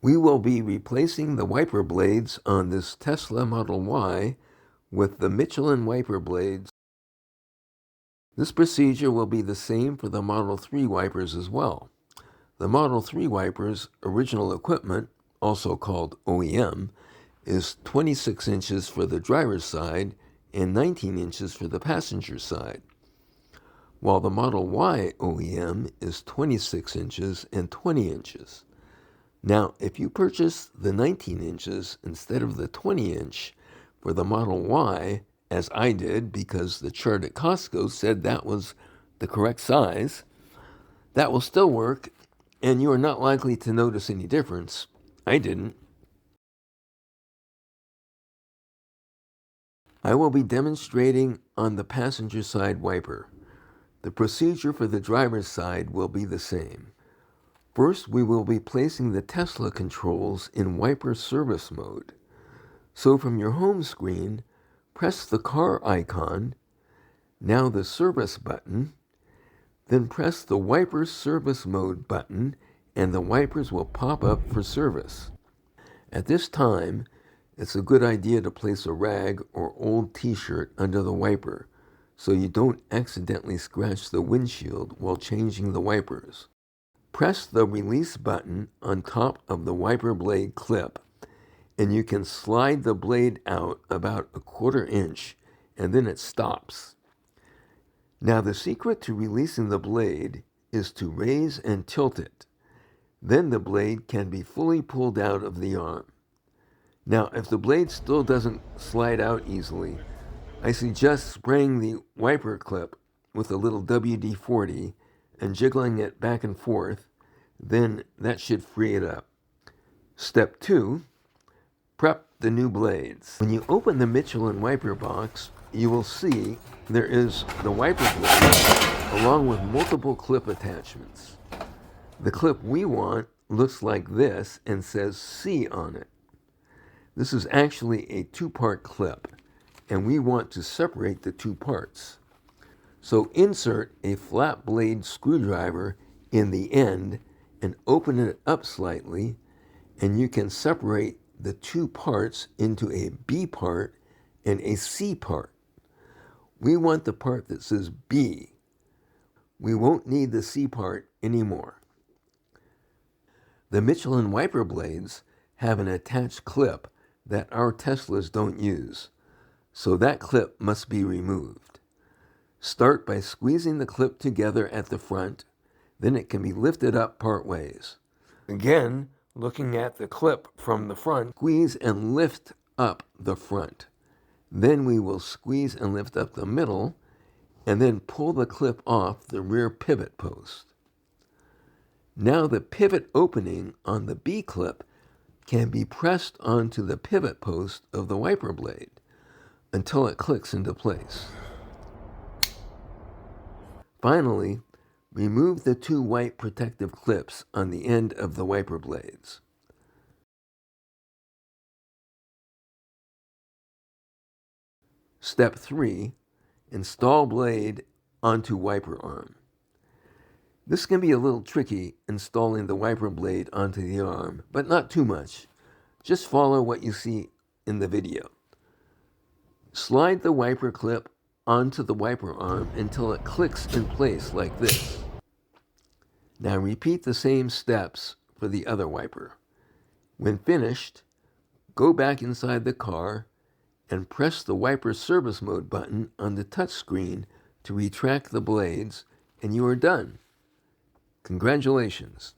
We will be replacing the wiper blades on this Tesla Model Y with the Michelin wiper blades. This procedure will be the same for the Model 3 wipers as well. The Model 3 wipers' original equipment, also called OEM, is 26 inches for the driver's side and 19 inches for the passenger side, while the Model Y OEM is 26 inches and 20 inches. Now, if you purchase the 19 inches instead of the 20-inch for the Model Y, as I did because the chart at Costco said that was the correct size, that will still work, and you are not likely to notice any difference. I didn't. I will be demonstrating on the passenger side wiper. The procedure for the driver's side will be the same. First, we will be placing the Tesla controls in wiper service mode. So from your home screen, press the car icon, now the service button, then press the wiper service mode button and the wipers will pop up for service. At this time, it's a good idea to place a rag or old t-shirt under the wiper so you don't accidentally scratch the windshield while changing the wipers. Press the release button on top of the wiper blade clip and you can slide the blade out about a 1/4 inch and then it stops. Now the secret to releasing the blade is to raise and tilt it. Then the blade can be fully pulled out of the arm. Now if the blade still doesn't slide out easily, I suggest spraying the wiper clip with a little WD-40 and jiggling it back and forth, then that should free it up. Step 2, prep the new blades. When you open the Michelin wiper box, you will see there is the wiper blade along with multiple clip attachments. The clip we want looks like this and says C on it. This is actually a 2-part clip, and we want to separate the 2 parts. So insert a flat blade screwdriver in the end and open it up slightly, and you can separate the 2 parts into a B part and a C part. We want the part that says B. We won't need the C part anymore. The Michelin wiper blades have an attached clip that our Teslas don't use, so that clip must be removed. Start by squeezing the clip together at the front, then it can be lifted up part ways. Again, looking at the clip from the front, squeeze and lift up the front. Then we will squeeze and lift up the middle, and then pull the clip off the rear pivot post. Now the pivot opening on the B clip can be pressed onto the pivot post of the wiper blade until it clicks into place. Finally, remove the 2 white protective clips on the end of the wiper blades. Step 3, install blade onto wiper arm. This can be a little tricky installing the wiper blade onto the arm, but not too much. Just follow what you see in the video. Slide the wiper clip onto the wiper arm until it clicks in place like this. Now repeat the same steps for the other wiper. When finished, go back inside the car and press the wiper service mode button on the touchscreen to retract the blades, and you are done. Congratulations.